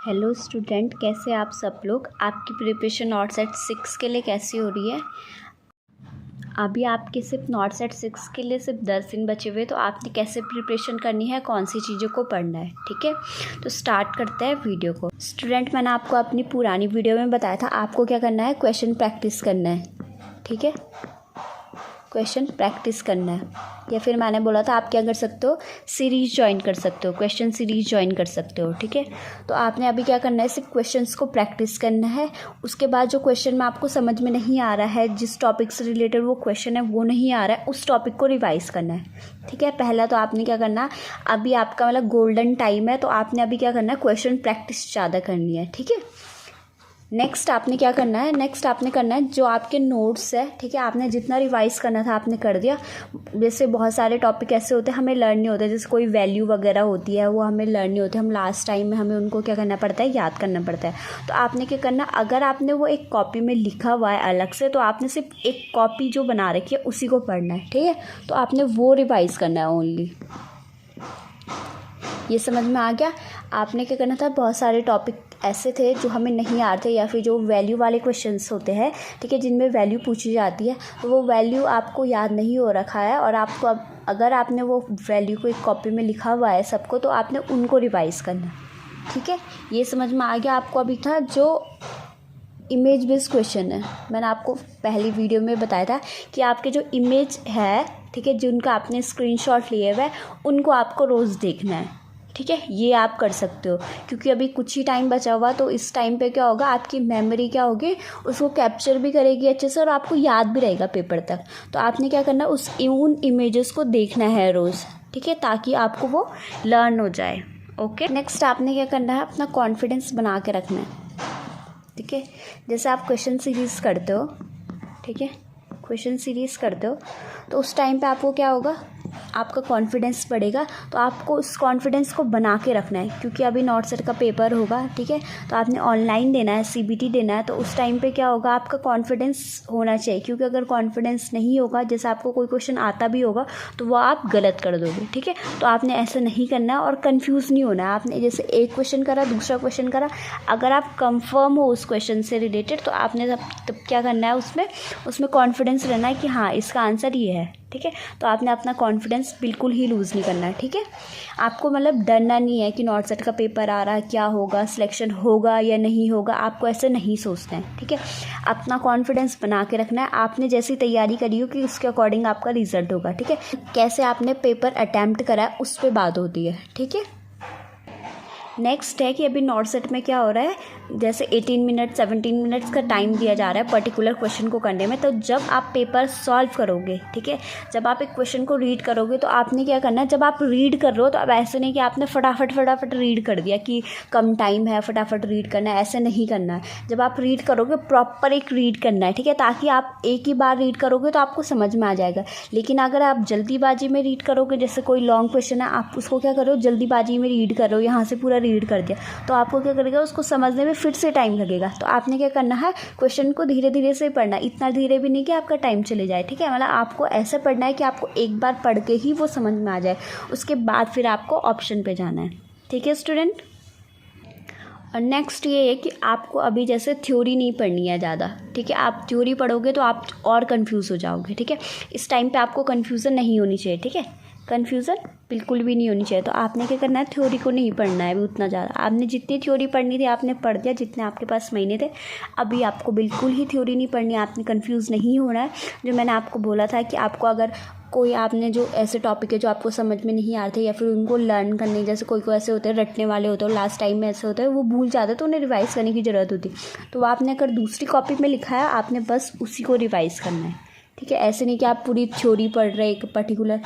Hello student, कैसे आप सब लोग। आपकी प्रिपरेशन नॉट सेट 6 के लिए कैसी हो रही है। अभी आपके सिर्फ नॉट सेट 6 के लिए सिर्फ 10 दिन बचे हुए, तो आपने कैसे प्रिपरेशन करनी है, कौन सी चीज़ों को पढ़ना है। ठीक है, तो स्टार्ट करते हैं वीडियो को। स्टूडेंट, मैंने आपको अपनी पुरानी वीडियो में बताया था आपको क्या करना है, क्वेश्चन प्रैक्टिस करना है। ठीक है, क्वेश्चन प्रैक्टिस करना है, या फिर मैंने बोला था आप क्या कर सकते हो, सीरीज़ ज्वाइन कर सकते हो, क्वेश्चन सीरीज़ ज्वाइन कर सकते हो। ठीक है, तो आपने अभी क्या करना है, सिर्फ क्वेश्चंस को प्रैक्टिस करना है। उसके बाद जो क्वेश्चन में आपको समझ में नहीं आ रहा है, जिस टॉपिक से रिलेटेड वो क्वेश्चन है वो नहीं आ रहा है, उस टॉपिक को रिवाइज़ करना है। ठीक है, पहला तो आपने क्या करना है, अभी आपका मतलब गोल्डन टाइम है, तो आपने अभी क्या करना है, क्वेश्चन प्रैक्टिस ज़्यादा करनी है। ठीक है, नेक्स्ट आपने क्या करना है, नेक्स्ट आपने करना है जो आपके नोट्स है। ठीक है, आपने जितना रिवाइज़ करना था आपने कर दिया। जैसे बहुत सारे टॉपिक ऐसे होते हैं हमें लर्न नहीं होते, जैसे कोई वैल्यू वगैरह होती है वो हमें लर्न नहीं होते, हम लास्ट टाइम में हमें उनको क्या करना पड़ता है, याद करना पड़ता है। तो आपने क्या करना, अगर आपने वो एक कॉपी में लिखा हुआ है अलग से, तो आपने सिर्फ एक कॉपी जो बना रखी है उसी को पढ़ना है। ठीक है, तो आपने वो रिवाइज़ करना है ओनली। ये समझ में आ गया। आपने क्या करना था, बहुत सारे टॉपिक ऐसे थे जो हमें नहीं आते, या फिर जो वैल्यू वाले क्वेश्चंस होते हैं, ठीक है, जिनमें वैल्यू पूछी जाती है, तो वो वैल्यू आपको याद नहीं हो रखा है, और आपको अब अगर आपने वो वैल्यू को एक कॉपी में लिखा हुआ है सबको, तो आपने उनको रिवाइज़ करना है। ठीक है, ये समझ में आ गया आपको। अभी था जो इमेज बेस्ड क्वेश्चन है, मैंने आपको पहली वीडियो में बताया था कि आपके जो इमेज है, ठीक है, जिनका आपने स्क्रीनशॉट लिए हुए उनको आपको रोज़ देखना है। ठीक है, ये आप कर सकते हो, क्योंकि अभी कुछ ही टाइम बचा हुआ, तो इस टाइम पे क्या होगा, आपकी मेमोरी क्या होगी, उसको कैप्चर भी करेगी अच्छे से, और आपको याद भी रहेगा पेपर तक। तो आपने क्या करना, उन इमेजेस को देखना है रोज़। ठीक है, ताकि आपको वो लर्न हो जाए। ओके, नेक्स्ट आपने क्या करना है, अपना कॉन्फिडेंस बना के रखना है। ठीक है, जैसे आप क्वेश्चन सीरीज़ करते हो, ठीक है, क्वेश्चन सीरीज़ करते हो, तो उस टाइम पे आपको क्या होगा, आपका कॉन्फिडेंस बढ़ेगा। तो आपको उस कॉन्फिडेंस को बना के रखना है, क्योंकि अभी नॉट सेट का पेपर होगा। ठीक है, तो आपने ऑनलाइन देना है, सीबीटी देना है, तो उस टाइम पे क्या होगा, आपका कॉन्फिडेंस होना चाहिए, क्योंकि अगर कॉन्फिडेंस नहीं होगा, जैसे आपको कोई क्वेश्चन आता भी होगा तो वो आप गलत कर दोगे। ठीक है, तो आपने ऐसा नहीं करना है, और कन्फ्यूज़ नहीं होना है। आपने जैसे एक क्वेश्चन करा, दूसरा क्वेश्चन करा, अगर आप कंफर्म हो उस क्वेश्चन से रिलेटेड, तो आपने तब क्या करना है, उसमें कॉन्फिडेंस रहना है कि हाँ इसका आंसर ये है। ठीक है, तो आपने अपना कॉन्फिडेंस बिल्कुल ही लूज़ नहीं करना है। ठीक है, आपको मतलब डरना नहीं है कि नॉट सेट का पेपर आ रहा है, क्या होगा, सिलेक्शन होगा या नहीं होगा, आपको ऐसे नहीं सोचना है। ठीक है, अपना कॉन्फिडेंस बना के रखना है। आपने जैसी तैयारी करी हो कि उसके अकॉर्डिंग आपका रिजल्ट होगा। ठीक है, कैसे आपने पेपर अटैम्प्ट करा है उस पर बात होती है। ठीक है, नेक्स्ट है कि अभी नॉट सेट में क्या हो रहा है, जैसे 18 मिनट 17 मिनट्स का टाइम दिया जा रहा है पर्टिकुलर क्वेश्चन को करने में। तो जब आप पेपर सॉल्व करोगे, ठीक है, जब आप एक क्वेश्चन को रीड करोगे, तो आपने क्या करना है, जब आप रीड कर रहे हो तो अब ऐसे नहीं कि आपने फटाफट रीड कर दिया कि कम टाइम है फटाफट रीड करना है, ऐसे नहीं करना है। जब आप रीड करोगे प्रॉपर एक रीड करना है। ठीक है, ताकि आप एक ही बार रीड करोगे तो आपको समझ में आ जाएगा। लेकिन अगर आप जल्दीबाजी में रीड करोगे, जैसे कोई लॉन्ग क्वेश्चन है, आप उसको क्या करो, जल्दीबाजी में रीड कर रहे हो, यहाँ से पूरा रीड कर दिया, तो आपको क्या करेगा, उसको समझने में फिर से टाइम लगेगा। तो आपने क्या करना है, क्वेश्चन को धीरे धीरे से पढ़ना, इतना धीरे भी नहीं कि आपका टाइम चले जाए। ठीक है, मतलब आपको ऐसा पढ़ना है कि आपको एक बार पढ़ के ही वो समझ में आ जाए, उसके बाद फिर आपको ऑप्शन पे जाना है। ठीक है स्टूडेंट, और नेक्स्ट ये है कि आपको अभी जैसे थ्योरी नहीं पढ़नी है ज़्यादा। ठीक है, आप थ्योरी पढ़ोगे तो आप और कंफ्यूज हो जाओगे। ठीक है, इस टाइम पे आपको कन्फ्यूज़न नहीं होनी चाहिए। ठीक है, कन्फ्यूज़न बिल्कुल भी नहीं होनी चाहिए। तो आपने क्या करना है, थ्योरी को नहीं पढ़ना है अभी उतना ज़्यादा। आपने जितनी थ्योरी पढ़नी थी आपने पढ़ दिया, जितने आपके पास महीने थे। अभी आपको बिल्कुल ही थ्योरी नहीं पढ़नी है, आपने कन्फ्यूज़ नहीं होना है। जो मैंने आपको बोला था कि आपको अगर कोई आपने जो ऐसे टॉपिक है जो आपको समझ में नहीं आते, या फिर उनको लर्न करने, जैसे कोई ऐसे होते हैं रटने वाले होते हैं, लास्ट टाइम में ऐसे होते हैं वो भूल जाते हैं, तो उन्हें रिवाइज़ करने की ज़रूरत होती है। तो आपने अगर दूसरी कॉपी में लिखा है, आपने बस उसी को रिवाइज़ करना है। ठीक है, ऐसे नहीं कि आप पूरी थ्योरी पढ़ रहे एक पर्टिकुलर,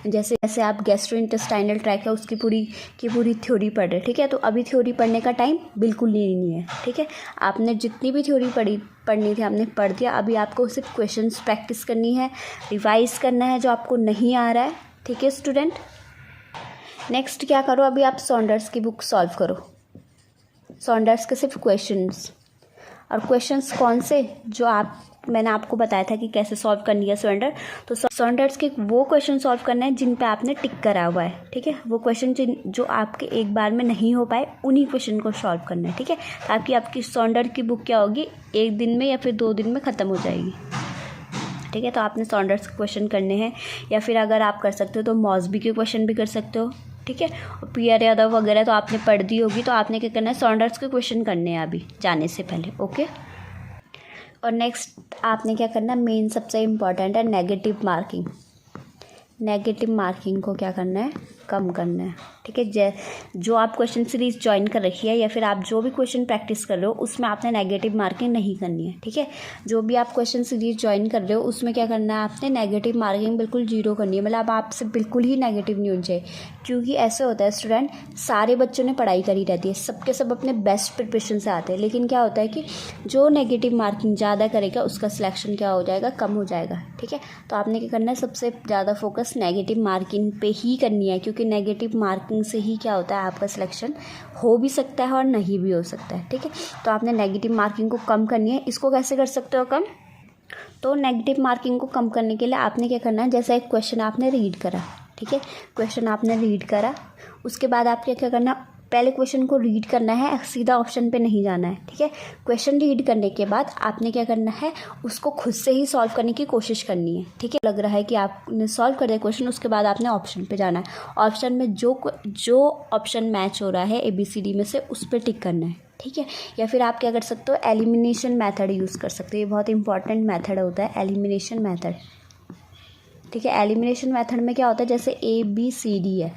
जैसे आप गैस्ट्रोइंटेस्टाइनल ट्रैक है उसकी पूरी थ्योरी पढ़ रहे। ठीक है, तो अभी थ्योरी पढ़ने का टाइम बिल्कुल नहीं है। ठीक है, आपने जितनी भी थ्योरी पढ़नी थी आपने पढ़ दिया। अभी आपको सिर्फ क्वेश्चंस प्रैक्टिस करनी है, रिवाइज़ करना है जो आपको नहीं आ रहा है। ठीक है स्टूडेंट, नेक्स्ट क्या करो, अभी आप सॉन्डर्स की बुक सॉल्व करो। सॉन्डर्स के सिर्फ क्वेश्चंस, और क्वेश्चंस कौन से, जो आप मैंने आपको बताया था कि कैसे सॉल्व करनी है सरेंडर। तो सरेंडर्स के वो क्वेश्चन सॉल्व करना है जिन पे आपने टिक करा हुआ है, ठीक है। वो क्वेश्चन जो आपके एक बार में नहीं हो पाए उन्हीं क्वेश्चन को सॉल्व करना है, ठीक है। ताकि आपकी सरेंडर की बुक क्या होगी, एक दिन में या फिर 2 दिन में ख़त्म हो जाएगी, ठीक है। तो आपने सरेंडर्स के क्वेश्चन करने हैं, या फिर अगर आप कर सकते हो तो मॉसबी के क्वेश्चन भी कर सकते हो, ठीक है। और पी.आर. यादव वगैरह तो आपने पढ़ दी होगी। तो आपने क्या करना है, सरेंडर्स के क्वेश्चन करने हैं अभी जाने से पहले, ओके। और नेक्स्ट आपने क्या करना है, मेन सबसे इम्पॉर्टेंट है नेगेटिव मार्किंग। नेगेटिव मार्किंग को क्या करना है, कम करना है, ठीक है। जो आप क्वेश्चन सीरीज ज्वाइन कर रखी है या फिर आप जो भी क्वेश्चन प्रैक्टिस कर रहे हो उसमें आपने नेगेटिव मार्किंग नहीं करनी है, ठीक है। जो भी आप क्वेश्चन सीरीज ज्वाइन कर रहे हो उसमें क्या करना है, आपने नेगेटिव मार्किंग बिल्कुल 0 करनी है। मतलब आपसे बिल्कुल ही नेगेटिव नहीं होनी चाहिए, क्योंकि ऐसे होता है स्टूडेंट, सारे बच्चों ने पढ़ाई करी रहती है, सबके सब अपने बेस्ट प्रिपरेशन से आते हैं, लेकिन क्या होता है कि जो नेगेटिव मार्किंग ज़्यादा करेगा उसका सिलेक्शन क्या हो जाएगा, कम हो जाएगा, ठीक है। तो आपने क्या करना है, सबसे ज़्यादा फोकस नेगेटिव मार्किंग पे ही करनी है, क्योंकि नेगेटिव मार्किंग से ही क्या होता है, आपका सिलेक्शन हो भी सकता है और नहीं भी हो सकता है, ठीक है। तो आपने नेगेटिव मार्किंग को कम करनी है। इसको कैसे कर सकते हो कम, तो नेगेटिव मार्किंग को कम करने के लिए आपने क्या करना है, जैसा एक क्वेश्चन आपने रीड करा, ठीक है, क्वेश्चन आपने रीड करा, उसके बाद आपको क्या करना, पहले क्वेश्चन को रीड करना है, सीधा ऑप्शन पे नहीं जाना है, ठीक है। क्वेश्चन रीड करने के बाद आपने क्या करना है, उसको खुद से ही सॉल्व करने की कोशिश करनी है, ठीक है। लग रहा है कि आपने सॉल्व कर दिया क्वेश्चन, उसके बाद आपने ऑप्शन पे जाना है। ऑप्शन में जो ऑप्शन मैच हो रहा है ABCD में से उस पर टिक करना है, ठीक है। या फिर आप क्या कर सकते हो, एलिमिनेशन मेथड यूज़ कर सकते हो। ये बहुत इंपॉर्टेंट मेथड होता है एलिमिनेशन मेथड, ठीक है। एलिमिनेशन मेथड में क्या होता है, जैसे ABCD है,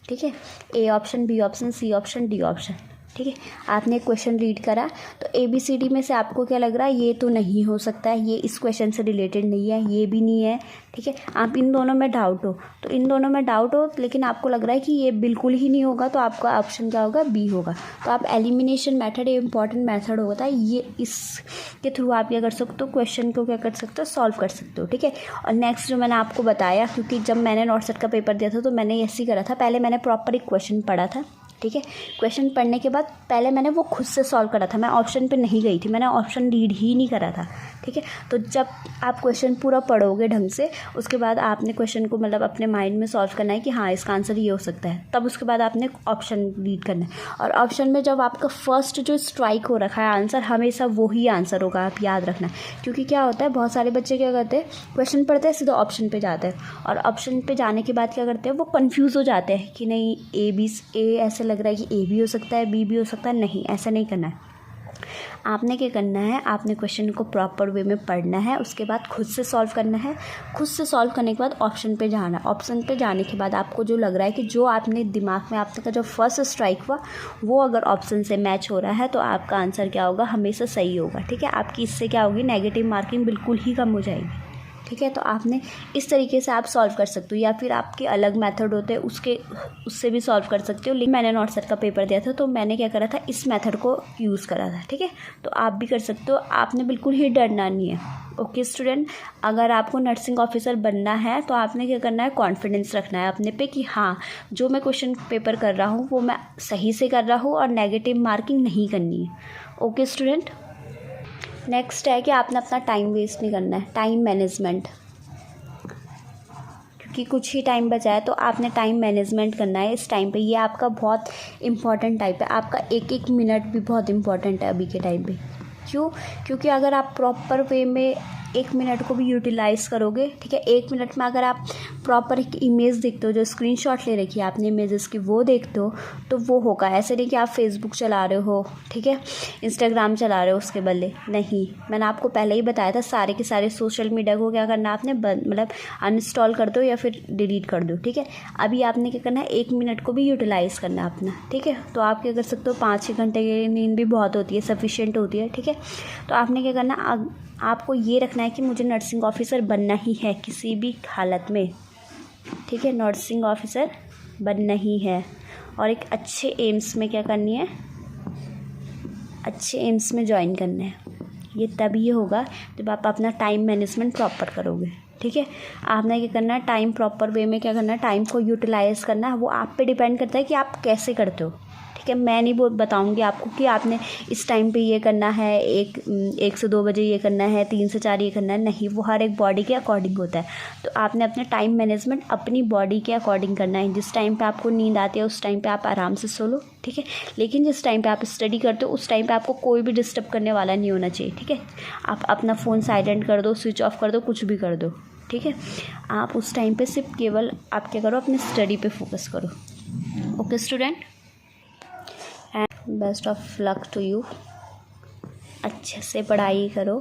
ठीक है, A option, B option, C option, D option, ठीक है। आपने क्वेश्चन रीड करा तो ABCD में से आपको क्या लग रहा है, ये तो नहीं हो सकता है, ये इस क्वेश्चन से रिलेटेड नहीं है, ये भी नहीं है, ठीक है। आप इन दोनों में डाउट हो, तो इन दोनों में डाउट हो, लेकिन आपको लग रहा है कि ये बिल्कुल ही नहीं होगा, तो आपका ऑप्शन क्या होगा, B होगा। तो आप एलिमिनेशन मेथड, ये इंपॉर्टेंट मेथड होता है, ये इसके थ्रू आप क्या कर सकते हो, क्वेश्चन को क्या कर सकते हो, सॉल्व कर सकते हो, ठीक है। और नेक्स्ट जो मैंने आपको बताया, क्योंकि जब मैंने नॉर्थ सेट का पेपर दिया था तो मैंने ऐसे ही करा था, पहले मैंने प्रॉपर एक क्वेश्चन पढ़ा था, ठीक है। क्वेश्चन पढ़ने के बाद पहले मैंने वो खुद से सॉल्व करा था, मैं ऑप्शन पे नहीं गई थी, मैंने ऑप्शन रीड ही नहीं करा था, ठीक है। तो जब आप क्वेश्चन पूरा पढ़ोगे ढंग से, उसके बाद आपने क्वेश्चन को मतलब अपने माइंड में सॉल्व करना है कि हाँ इसका आंसर ये हो सकता है, तब उसके बाद आपने ऑप्शन रीड करना है। और ऑप्शन में जब आपका फर्स्ट जो स्ट्राइक हो रखा है आंसर, हमेशा वही आंसर होगा, आप याद रखना। क्योंकि क्या होता है, बहुत सारे बच्चे क्या करते हैं, क्वेश्चन पढ़ते हैं सीधा ऑप्शन पे जाते हैं, और ऑप्शन पे जाने के बाद क्या करते हैं, वो कन्फ्यूज़ हो जाते हैं कि नहीं A ऐसे लग रहा है कि A भी हो सकता है, B भी हो सकता है। नहीं, ऐसा नहीं करना है। आपने क्या करना है, आपने क्वेश्चन को प्रॉपर वे में पढ़ना है, उसके बाद खुद से सॉल्व करना है। खुद से सॉल्व करने के बाद ऑप्शन पे जाना है। ऑप्शन पे जाने के बाद आपको जो लग रहा है कि जो आपने दिमाग में आपका जो फर्स्ट स्ट्राइक हुआ वो अगर ऑप्शन से मैच हो रहा है तो आपका आंसर क्या होगा, हमेशा सही होगा, ठीक है। आपकी इससे क्या होगी, नेगेटिव मार्किंग बिल्कुल ही कम हो जाएगी, ठीक है। तो आपने इस तरीके से आप सॉल्व कर सकते हो, या फिर आपके अलग मेथड होते हैं उससे भी सॉल्व कर सकते हो। लेकिन मैंने नॉर्थ सेट का पेपर दिया था तो मैंने क्या करा था, इस मेथड को यूज़ करा था, ठीक है। तो आप भी कर सकते हो, आपने बिल्कुल ही डरना नहीं है, ओके स्टूडेंट। अगर आपको नर्सिंग ऑफिसर बनना है तो आपने क्या करना है, कॉन्फिडेंस रखना है अपने पे कि हाँ जो मैं क्वेश्चन पेपर कर रहा हूँ वो मैं सही से कर रहा हूँ और नेगेटिव मार्किंग नहीं करनी है, ओके स्टूडेंट। नेक्स्ट है कि आपने अपना टाइम वेस्ट नहीं करना है, टाइम मैनेजमेंट। क्योंकि कुछ ही टाइम बचा है तो आपने टाइम मैनेजमेंट करना है इस टाइम पे। ये आपका बहुत इंपॉर्टेंट टाइप है, आपका एक एक मिनट भी बहुत इंपॉर्टेंट है अभी के टाइम पे। क्यों? क्योंकि अगर आप प्रॉपर वे में 1 मिनट को भी यूटिलाइज़ करोगे, ठीक है, 1 मिनट में अगर आप प्रॉपर एक इमेज देखते हो, जो स्क्रीनशॉट ले रखी है आपने इमेजेस की, वो देखते हो तो वो होगा। ऐसे नहीं कि आप फेसबुक चला रहे हो, ठीक है, इंस्टाग्राम चला रहे हो उसके बदले, नहीं। मैंने आपको पहले ही बताया था, सारे के सारे सोशल मीडिया को क्या करना, आपने मतलब अनइंस्टॉल कर दो या फिर डिलीट कर दो, ठीक है। अभी आपने क्या करना है, 1 मिनट को भी यूटिलाइज़ करना है अपना, ठीक है। तो आप क्या कर सकते हो, 5-6 घंटे की नींद भी बहुत होती है, सफिशिएंट होती है, ठीक है। तो आपने क्या करना, आपको ये रखना है कि मुझे नर्सिंग ऑफिसर बनना ही है किसी भी हालत में, ठीक है, नर्सिंग ऑफिसर बनना ही है। और एक अच्छे एम्स में क्या करनी है, अच्छे एम्स में ज्वाइन करना है। ये तभी होगा जब आप अपना टाइम मैनेजमेंट प्रॉपर करोगे, ठीक है। आपने क्या करना है, टाइम प्रॉपर वे में क्या करना है, टाइम को यूटिलाइज़ करना है। वो आप पे डिपेंड करता है कि आप कैसे करते हो, ठीक है। मैं नहीं बताऊँगी आपको कि आपने इस टाइम पे ये करना है, एक से 2 बजे ये करना है, 3 से 4 ये करना है, नहीं, वो हर एक बॉडी के अकॉर्डिंग होता है। तो आपने अपने टाइम मैनेजमेंट अपनी बॉडी के अकॉर्डिंग करना है। जिस टाइम पे आपको नींद आती है उस टाइम पे आप आराम से सो लो, ठीक है। लेकिन जिस टाइम पे आप स्टडी करते हो उस टाइम पे आपको कोई भी डिस्टर्ब करने वाला नहीं होना चाहिए, ठीक है। आप अपना फ़ोन साइलेंट कर दो, स्विच ऑफ कर दो, कुछ भी कर दो, ठीक है। आप उस टाइम पे सिर्फ केवल आप क्या करो, अपनी स्टडी पे फोकस करो। Okay student, and best of luck to you. अच्छे से पढ़ाई करो,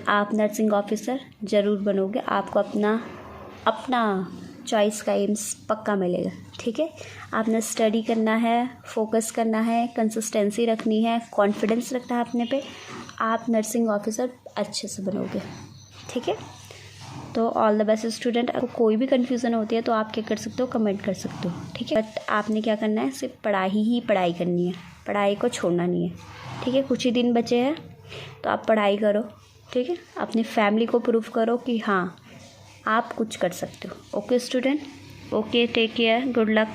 आप नर्सिंग ऑफिसर ज़रूर बनोगे। आपको अपना चॉइस का एम्स पक्का मिलेगा, ठीक है। आपने स्टडी करना है, फोकस करना है, कंसिस्टेंसी रखनी है, कॉन्फिडेंस रखना है अपने पे, आप नर्सिंग ऑफिसर अच्छे से बनोगे, ठीक है। तो ऑल द बेस्ट स्टूडेंट। आपको कोई भी कन्फ्यूज़न होती है तो आप क्या कर सकते हो, कमेंट कर सकते हो, ठीक है। बट आपने क्या करना है, सिर्फ पढ़ाई करनी है, पढ़ाई को छोड़ना नहीं है, ठीक है। कुछ ही दिन बचे हैं तो आप पढ़ाई करो, ठीक है। अपनी फैमिली को प्रूव करो कि हाँ आप कुछ कर सकते हो। Okay student, okay, take care, good luck.